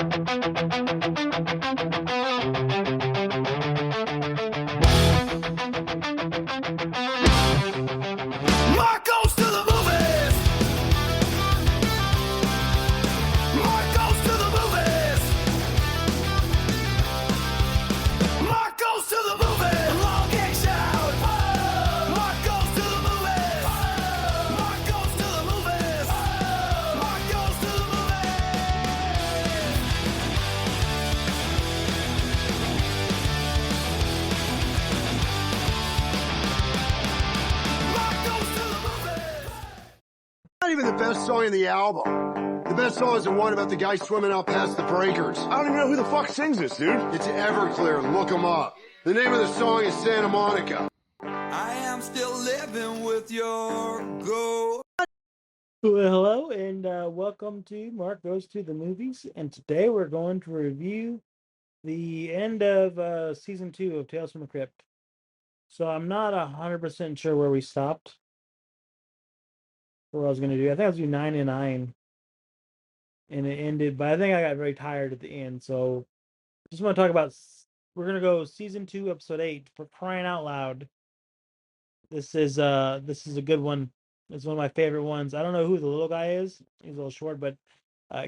Mark goes to the movies. Mark goes to the movies. Mark goes to the movies. Long kicks out. Mark goes to the movies. Mark goes to the movies. Mark goes to the movies. Mark goes to the movies. Not even the best song in the album. The best song is the one about the guy swimming out past the breakers. I don't even know who the fuck sings this, dude. It's Everclear. Look 'em up. The name of the song is Santa Monica. I am still living with your ghost. Well, hello, and welcome to Mark Goes to the Movies. And today we're going to review the end of season 2 of Tales from the Crypt. So I'm not 100% sure where we stopped. What I was going to do. I think I was doing 9 and 9. And it ended, but I think I got very tired at the end. So just want to talk about, we're going to go season 2, episode 8, for crying out loud. This is a good one. It's one of my favorite ones. I don't know who the little guy is. He's a little short, but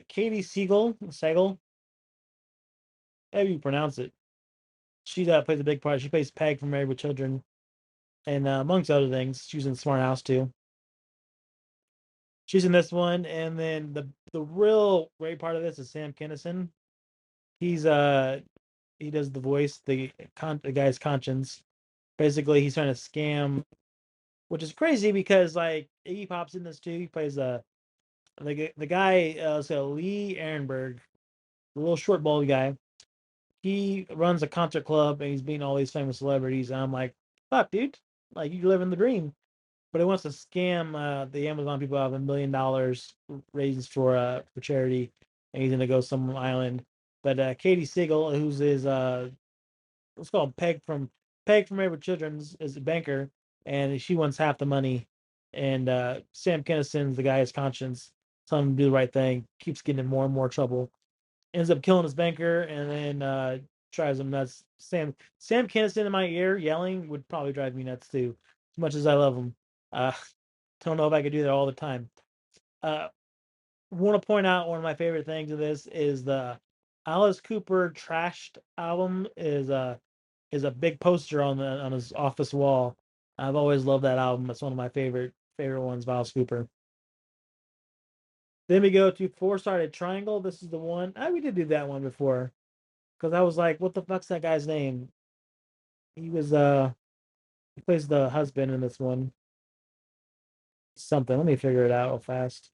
Katie Siegel, however you pronounce it. She plays a big part. She plays Peg from Married with Children, and amongst other things, she's in Smart House too. She's in this one, and then the real great part of this is Sam Kinison. He does the voice, the guy's conscience. Basically, he's trying to scam, which is crazy because like Iggy Pop's in this too. He plays the guy, Lee Ehrenberg, the little short bald guy. He runs a concert club and he's beating all these famous celebrities. And I'm like, fuck, dude, like you living the dream. But he wants to scam the Amazon people out of $1 million raised for charity, and he's gonna go some island. But Katie Siegel, who's his let's call him Peg from Married with Children, is a banker, and she wants half the money. And Sam Kinison's the guy's conscience, telling him to do the right thing, keeps getting in more and more trouble. Ends up killing his banker, and then drives him nuts. Sam Kinison in my ear yelling would probably drive me nuts too, as much as I love him. Don't know if I could do that all the time. Want to point out one of my favorite things of this is the Alice Cooper Trashed album is a big poster on his office wall. I've always loved that album. It's one of my favorite ones of Alice Cooper. Then we go to Four-Sided Triangle. This is the one. We did do that one before, because I was like, what the fuck's that guy's name? He was he plays the husband in this one. Something. Let me figure it out real fast.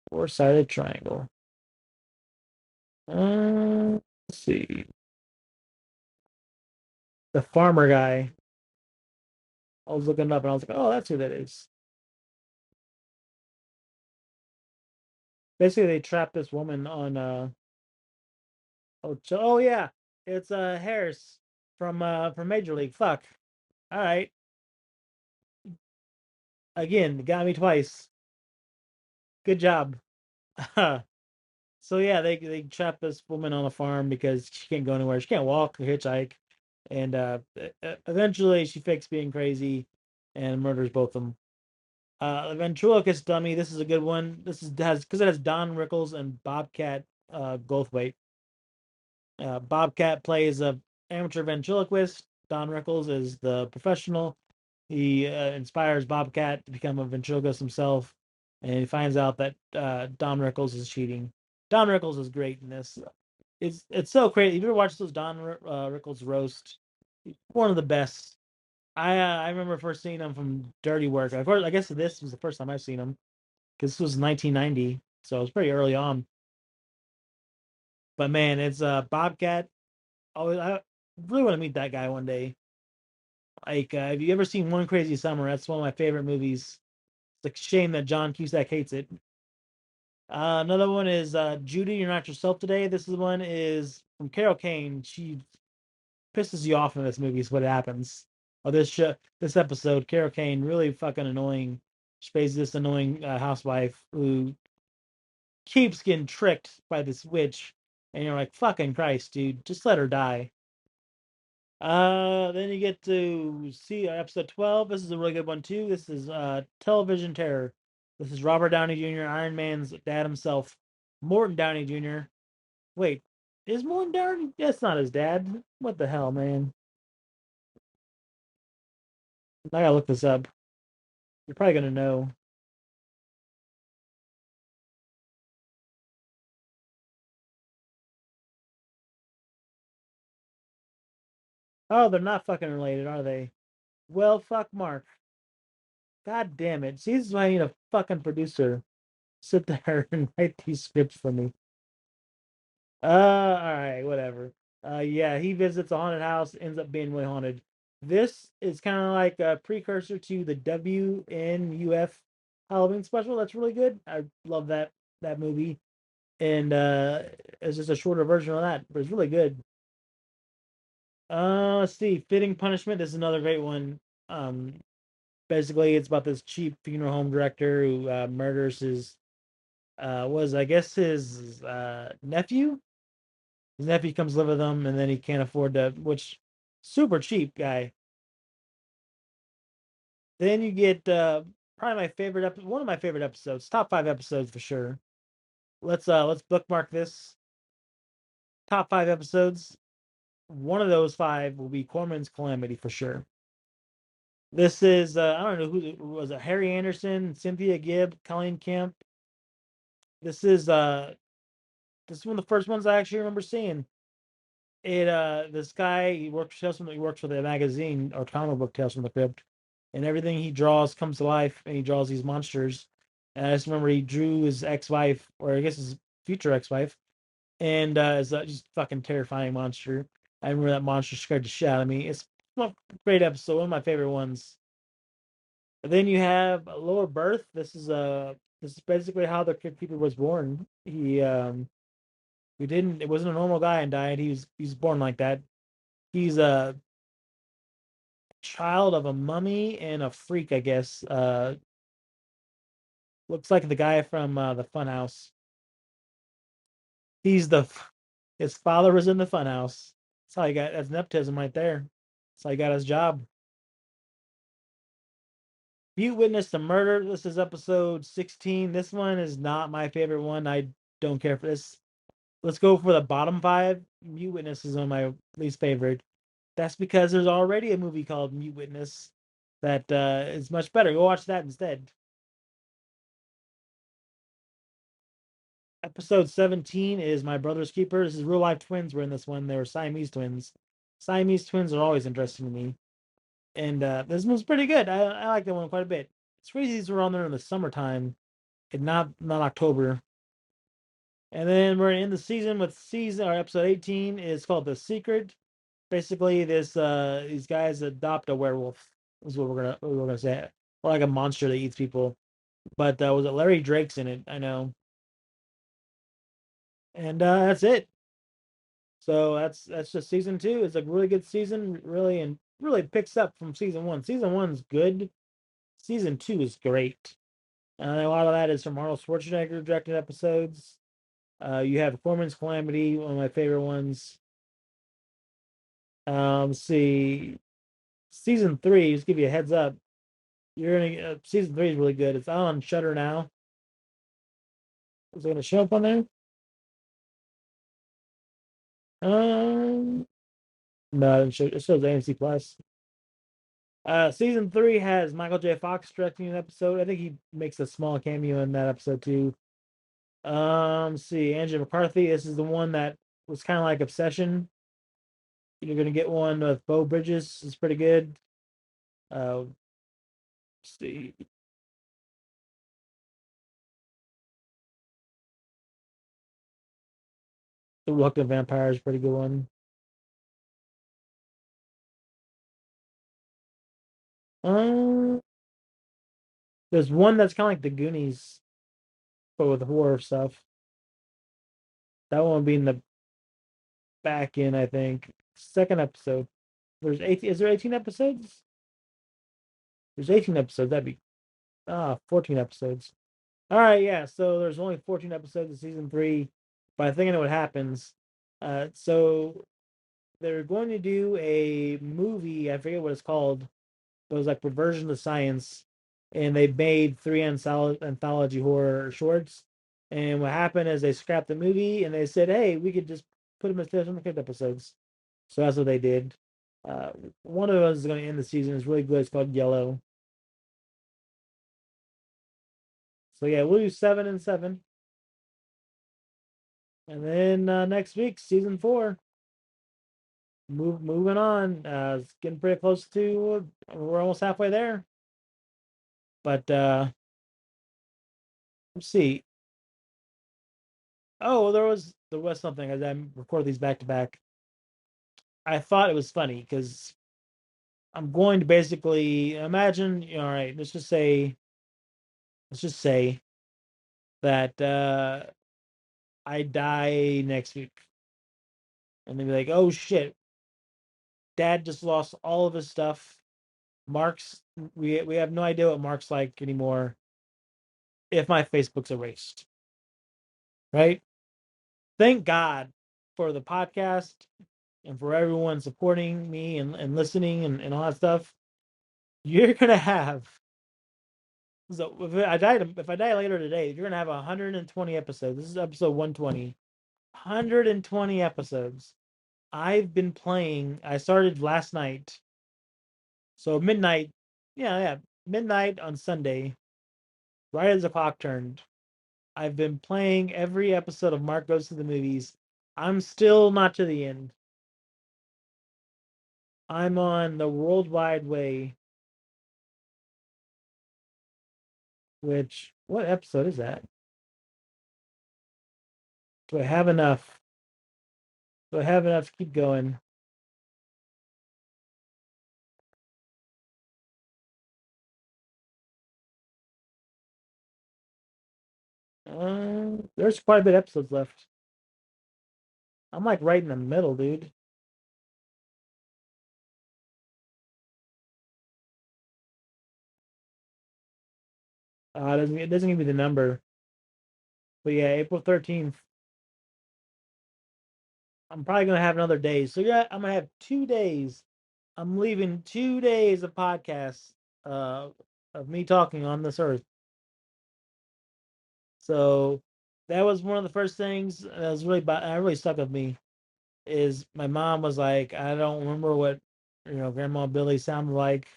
Four-Sided Triangle. Let's see. The farmer guy. I was looking up and I was like, oh, that's who that is. Basically, they trapped this woman on oh yeah, it's Harris from Major League. Fuck. All right. Again, got me twice. Good job. So yeah, they trap this woman on a farm because she can't go anywhere. She can't walk or hitchhike, and eventually she fakes being crazy and murders both of them. Ventriloquist Dummy. This is a good one. This has because it has Don Rickles and Bobcat Goldthwait. Bobcat plays a amateur ventriloquist. Don Rickles is the professional. He inspires Bobcat to become a ventriloquist himself, and he finds out that Don Rickles is cheating. Don Rickles is great in this. It's so crazy. Have you ever watched those Don Rickles roast? One of the best. I remember first seeing him from Dirty Work. Of course, I guess this was the first time I've seen him, because this was 1990, so it was pretty early on. But man, it's Bobcat. I really want to meet that guy one day. Like, have you ever seen One Crazy Summer? That's one of my favorite movies. It's a shame that John Cusack hates it. Another one is Judy, You're Not Yourself Today. This one is from Carol Kane. She pisses you off in this movie is what happens. Oh, this episode, Carol Kane, really fucking annoying. She plays this annoying housewife who keeps getting tricked by this witch, and you're like, fucking Christ, dude, just let her die. Then you get to see episode 12. This is a really good one too. This is Television Terror. This is Robert Downey Jr., Iron Man's dad himself, Morton Downey Jr. Wait, is Morton Downey? That's not his dad. What the hell, man? I gotta look this up. You're probably gonna know. Oh, they're not fucking related, are they? Well, fuck Mark. God damn it. See, this is why I need a fucking producer. Sit there and write these scripts for me. All right, whatever. Yeah, he visits a haunted house, ends up being really haunted. This is kind of like a precursor to the WNUF Halloween special. That's really good. I love that movie, and it's just a shorter version of that, but it's really good. Let's see, Fitting Punishment. This is another great one. Um, Basically, it's about this cheap funeral home director who murders his was I guess his nephew. His nephew comes live with him, and then he can't afford to, which super cheap guy. Then you get probably my favorite one of my favorite episodes, top 5 episodes for sure. Let's bookmark this. Top 5 episodes. One of those five will be Corman's Calamity for sure. This is I don't know who was it, Harry Anderson, Cynthia Gibb, Colleen Kemp. This is this is one of the first ones I actually remember seeing. This guy he works for the magazine or comic book Tales from the Crypt, and everything he draws comes to life, and he draws these monsters. And I just remember he drew his ex-wife, or I guess his future ex-wife, and it's just fucking terrifying monster. I remember that monster scared the shit out of me. It's a great episode, one of my favorite ones. And then you have Lower Birth. This is basically how the Crypt Keeper was born. He didn't. It wasn't a normal guy and died. He's born like that. He's a child of a mummy and a freak, I guess. Looks like the guy from the Funhouse. He's the his father was in the Funhouse. That's how he got. That's nepotism right there. That's how he got his job. Mute Witness to Murder. This is episode 16. This one is not my favorite one. I don't care for this. Let's go for the bottom five. Mute Witness is one of my least favorite. That's because there's already a movie called Mute Witness that is much better. Go watch that instead. Episode 17 is My Brother's Keeper. This is real life twins were in this one. They were Siamese twins. Siamese twins are always interesting to me. And this one's pretty good. I like that one quite a bit. It's crazy these were on there in the summertime and not October. And then we're in the season with season or episode 18 is called The Secret. Basically, this these guys adopt a werewolf. Is what we're gonna say, or like a monster that eats people. But was it Larry Drake's in it? I know, and that's it. So that's just season two. It's a really good season, really, and really picks up from season one. Season one's good. Season two is great. A lot of that is from Arnold Schwarzenegger directed episodes. You have Foreman's Calamity, one of my favorite ones. See, season three. Just give you a heads up. You're gonna season three is really good. It's on Shutter now. Is it gonna show up on there? Um, no, it shows AMC Plus. Season three has Michael J. Fox directing an episode. I think he makes a small cameo in that episode too. See, Andrew McCarthy. This is the one that was kind of like Obsession. You're gonna get one with Bo Bridges. It's pretty good. Let's see, The Reluctant Vampire is a pretty good one. Um, there's one that's kind of like the Goonies, but with horror stuff. That one being the back end, I think. Second episode. There's 18. Is there 18 episodes? There's 18 episodes. That'd be 14 episodes. All right, yeah. So there's only 14 episodes of season 3, but I think I know what happens. So they're going to do a movie. I forget what it's called. But it was like Perversion of Science, and they made 3 anthology horror shorts. And what happened is they scrapped the movie and they said, "Hey, we could just put them as some Crypt episodes." So that's what they did. Uh, one of those is going to end the season. It's really good. It's called Yellow. So yeah, we'll do 7 and 7. And then next week, season 4. Moving on. It's getting pretty close to. We're almost halfway there. But let's see. Oh, there was something as I record these back to back. I thought it was funny because I'm going to basically imagine. All right, let's just say that I die next week, and they'd be like, "Oh shit, Dad just lost all of his stuff. Mark's we have no idea what Mark's like anymore. If my Facebook's erased, right? Thank God for the podcast and for everyone supporting me and listening and all that stuff. You're gonna have so if I die later today, you're gonna have 120 episodes. This is episode 120. 120 episodes. I've been playing. I started last night. So midnight. Yeah. Midnight on Sunday, right as the clock turned. I've been playing every episode of Mark Goes to the Movies. I'm still not to the end. I'm on the World Wide Way, which what episode is that? Do I have enough? Do I have enough to keep going? There's quite a bit of episodes left. I'm like right in the middle, dude. It doesn't give me the number, but yeah, April 13th. I'm probably gonna have another day. So yeah, I'm gonna have 2 days. I'm leaving 2 days of podcasts, uh, of me talking on this earth. So that was one of the first things that was really stuck with me. Is my mom was like, I don't remember what Grandma Billy sounded like.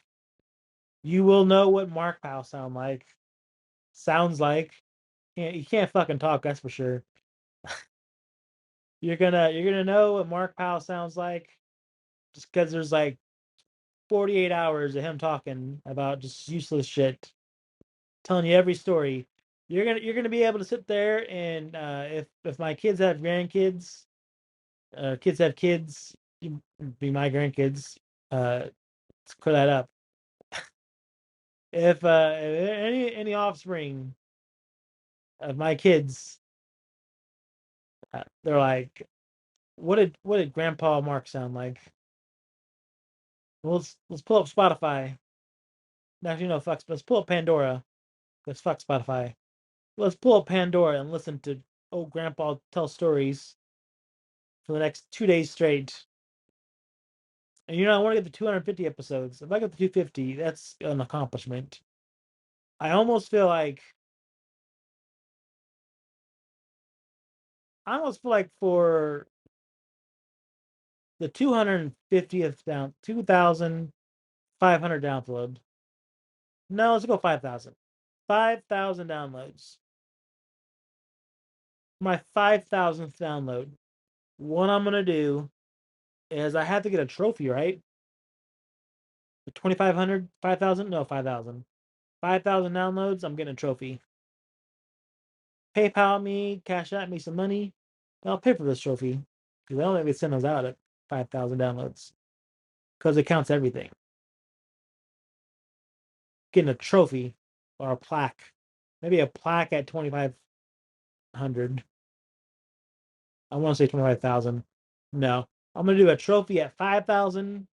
You will know what Mark Powell sounds like. You can't fucking talk, that's for sure. You're gonna know what Mark Powell sounds like just because there's like 48 hours of him talking about just useless shit, telling you every story. You're gonna be able to sit there and if my kids have grandkids, kids have kids, you be my grandkids. Let's clear that up. If any offspring of my kids, they're like, what did Grandpa Mark sound like? Well, let's pull up Spotify. Actually, no, fuck. Let's pull up Pandora. Let's fuck Spotify. Let's pull up Pandora and listen to old Grandpa tell stories for the next 2 days straight. And I want to get to 250 episodes. If I get to 250, that's an accomplishment. I almost feel like for the 250th 2,500 download. No, let's go 5,000. 5,000 downloads. My 5,000th download. What I'm gonna do is I have to get a trophy, right? 2,500, 5,000? No, 5,000. 5,000 downloads, I'm getting a trophy. PayPal me, cash out me some money, and I'll pay for this trophy. Because I don't think they send those out at 5,000 downloads. Because it counts everything. Getting a trophy or a plaque. Maybe a plaque at 2,500. I want to say 25,000. No. I'm going to do a trophy at 5,000,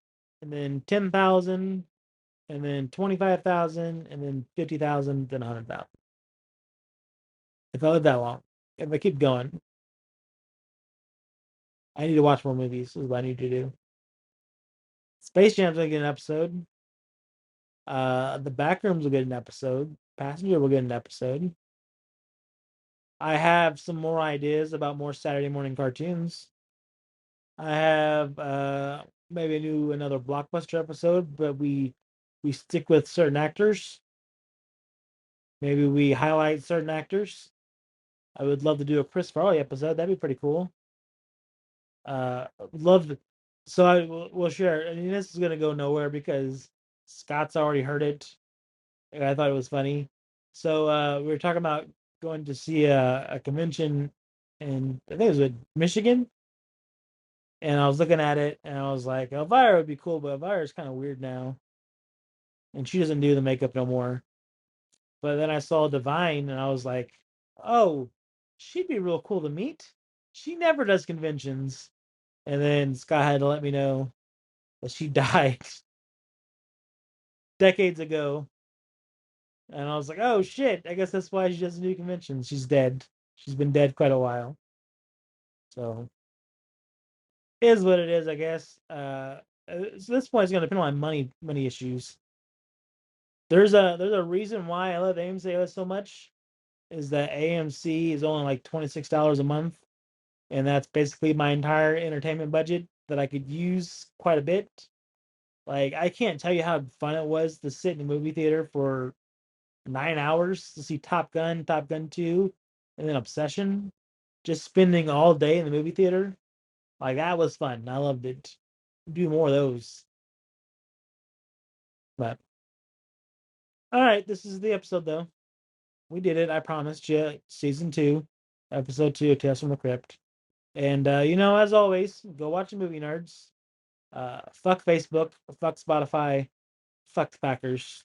and then 10,000, and then 25,000, and then 50,000, then 100,000. if I live that long. If I keep going, I need to watch more movies. Is what I need to do. Space Jam's gonna get an episode. The Backrooms will get an episode. Passenger will get an episode. I have some more ideas about more Saturday morning cartoons. I have maybe another blockbuster episode, but we stick with certain actors. Maybe we highlight certain actors. I would love to do a Chris Farley episode. That'd be pretty cool. Love. So will share. I mean, this is gonna go nowhere because Scott's already heard it. And I thought it was funny. So we were talking about going to see a convention in I think it was in Michigan, and I was looking at it and I was like, Elvira would be cool, but Elvira's kind of weird now, and she doesn't do the makeup no more. But then I saw Divine and I was like, oh, she'd be real cool to meet. She never does conventions. And then Scott had to let me know that she died decades ago. And I was like, oh shit, I guess that's why she doesn't do conventions. She's dead. She's been dead quite a while. So it is what it is, I guess. So this point is gonna depend on money issues. There's a reason why I love AMC so much is that AMC is only like $26 a month, and that's basically my entire entertainment budget that I could use quite a bit. Like I can't tell you how fun it was to sit in a movie theater for 9 hours to see Top Gun, Top Gun 2, and then Obsession. Just spending all day in the movie theater. Like that was fun. I loved it. Do more of those. But all right, this is the episode though. We did it. I promised you. Season 2, episode 2 of Tales from the Crypt. And as always, go watch the movie nerds. Fuck Facebook. Fuck Spotify. Fuck the Packers.